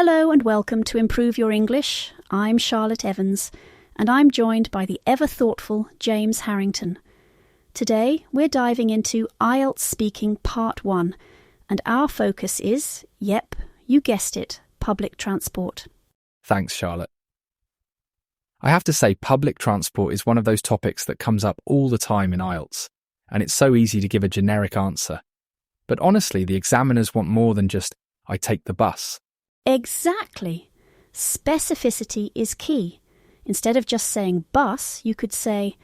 Hello and welcome to Improve Your English. I'm Charlotte Evans, and I'm joined by the ever-thoughtful James Harrington. Today, we're diving into IELTS Speaking Part 1, and our focus is, yep, you guessed it, public transport. Thanks, Charlotte. I have to say, public transport is one of those topics that comes up all the time in IELTS, and it's so easy to give a generic answer. But honestly, the examiners want more than just, I take the bus. Exactly. Specificity is key. Instead of just saying bus, you could say,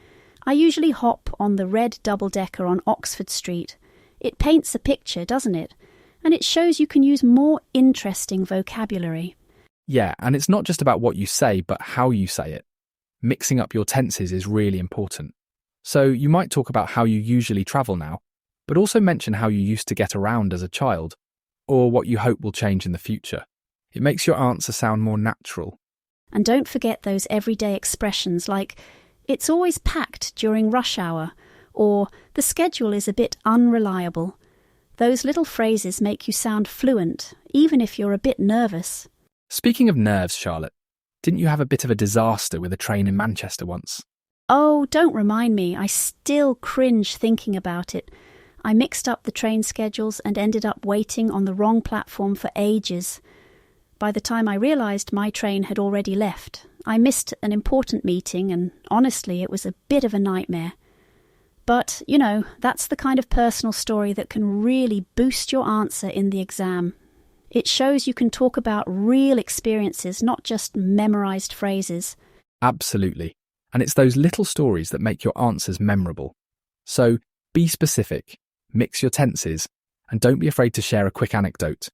I usually hop on the red double-decker on Oxford Street. It paints a picture, doesn't it? And it shows you can use more interesting vocabulary. Yeah, and it's not just about what you say, but how you say it. Mixing up your tenses is really important. So you might talk about how you usually travel now, but also mention how you used to get around as a child, or what you hope will change in the future. It makes your answer sound more natural. And don't forget those everyday expressions like, it's always packed during rush hour, or the schedule is a bit unreliable. Those little phrases make you sound fluent, even if you're a bit nervous. Speaking of nerves, Charlotte, didn't you have a bit of a disaster with a train in Manchester once? Oh, don't remind me. I still cringe thinking about it. I mixed up the train schedules and ended up waiting on the wrong platform for ages. By the time I realised my train had already left, I missed an important meeting and honestly it was a bit of a nightmare. But, you know, that's the kind of personal story that can really boost your answer in the exam. It shows you can talk about real experiences, not just memorised phrases. Absolutely. And it's those little stories that make your answers memorable. So, be specific, mix your tenses, and don't be afraid to share a quick anecdote,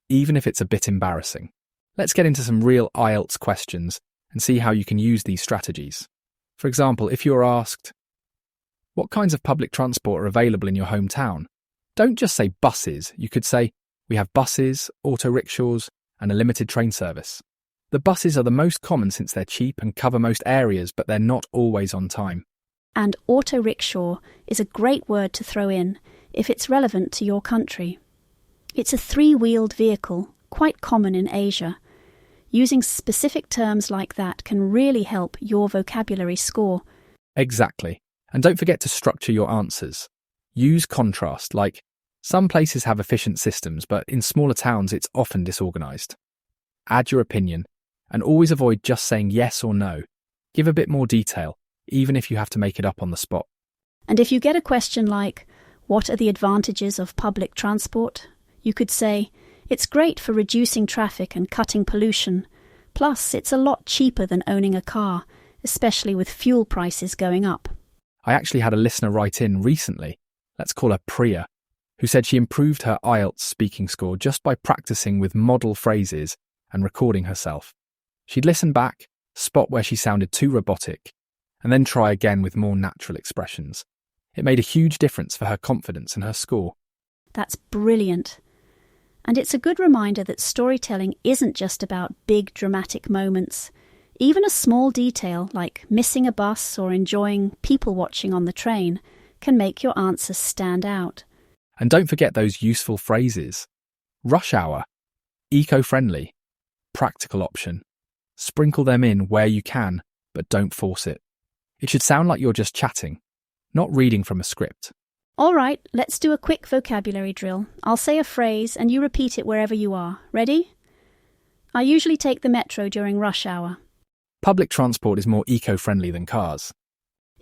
even if it's a bit embarrassing. Let's get into some real IELTS questions and see how you can use these strategies. For example, if you're asked, what kinds of public transport are available in your hometown? Don't just say buses. You could say, we have buses, auto rickshaws, and a limited train service. The buses are the most common since they're cheap and cover most areas, but they're not always on time. And auto rickshaw is a great word to throw in if it's relevant to your country. It's a three-wheeled vehicle, quite common in Asia. Using specific terms like that can really help your vocabulary score. Exactly. And don't forget to structure your answers. Use contrast, like, some places have efficient systems, but in smaller towns it's often disorganised. Add your opinion, and always avoid just saying yes or no. Give a bit more detail, even if you have to make it up on the spot. And if you get a question like, what are the advantages of public transport? You could say, it's great for reducing traffic and cutting pollution. Plus, it's a lot cheaper than owning a car, especially with fuel prices going up. I actually had a listener write in recently, let's call her Priya, who said she improved her IELTS speaking score just by practicing with model phrases and recording herself. She'd listen back, spot where she sounded too robotic, and then try again with more natural expressions. It made a huge difference for her confidence and her score. That's brilliant. And it's a good reminder that storytelling isn't just about big dramatic moments. Even a small detail like missing a bus or enjoying people watching on the train can make your answer stand out. And don't forget those useful phrases. Rush hour, eco-friendly, practical option. Sprinkle them in where you can, but don't force it. It should sound like you're just chatting, not reading from a script. All right, let's do a quick vocabulary drill. I'll say a phrase and you repeat it wherever you are. Ready? I usually take the metro during rush hour. Public transport is more eco-friendly than cars.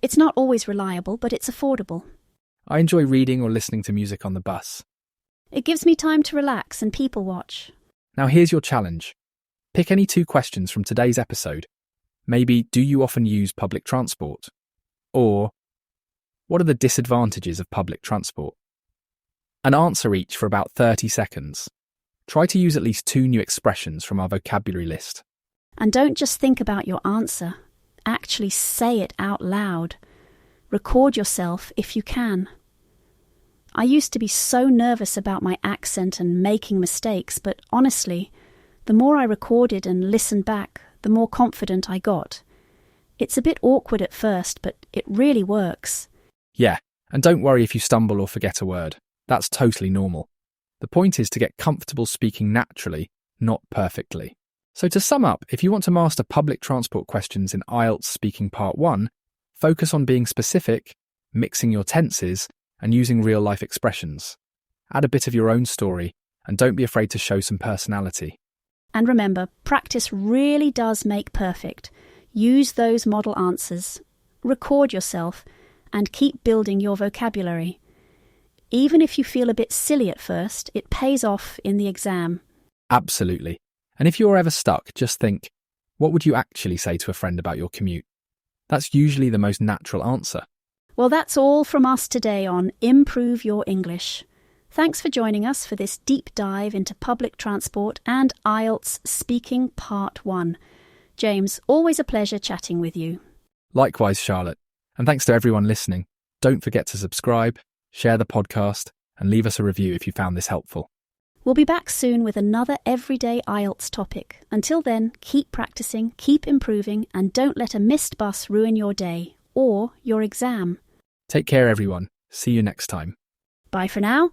It's not always reliable, but it's affordable. I enjoy reading or listening to music on the bus. It gives me time to relax and people watch. Now here's your challenge. Pick any 2 questions from today's episode. Maybe, do you often use public transport? Or, what are the disadvantages of public transport? And answer each for about 30 seconds. Try to use at least 2 new expressions from our vocabulary list. And don't just think about your answer. Actually say it out loud. Record yourself if you can. I used to be so nervous about my accent and making mistakes, but honestly, the more I recorded and listened back, the more confident I got. It's a bit awkward at first, but it really works. Yeah, and don't worry if you stumble or forget a word. That's totally normal. The point is to get comfortable speaking naturally, not perfectly. So to sum up, if you want to master public transport questions in IELTS Speaking Part 1, focus on being specific, mixing your tenses, and using real-life expressions. Add a bit of your own story, and don't be afraid to show some personality. And remember, practice really does make perfect. Use those model answers, record yourself, and keep building your vocabulary. Even if you feel a bit silly at first, it pays off in the exam. Absolutely. And if you're ever stuck, just think, what would you actually say to a friend about your commute? That's usually the most natural answer. Well, that's all from us today on Improve Your English. Thanks for joining us for this deep dive into public transport and IELTS Speaking Part 1. James, always a pleasure chatting with you. Likewise, Charlotte. And thanks to everyone listening. Don't forget to subscribe, share the podcast, and leave us a review if you found this helpful. We'll be back soon with another everyday IELTS topic. Until then, keep practicing, keep improving, and don't let a missed bus ruin your day or your exam. Take care, everyone. See you next time. Bye for now.